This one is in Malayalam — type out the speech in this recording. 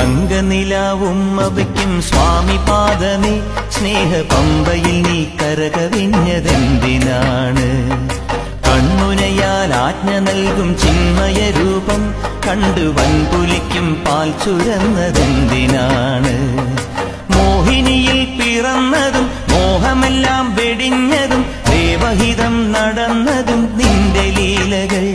തങ്കനിലാവുമ്മവയ്ക്കും സ്വാമി പാദമേ സ്നേഹ പമ്പയിൽ നീ കരകവിഞ്ഞതെന്തിനാണ്? കണ്ണുനയാൽ ആജ്ഞ നൽകും ചിന്മയ രൂപം കണ്ടു വൻപുലിക്കും പാൽ ചുരന്നതെന്തിനാണ്? മോഹിനിയിൽ പിറന്നതും മോഹമെല്ലാം വെടിഞ്ഞതും ദേവഹിതം നടന്നതും നിന്റെ ലീലകൾ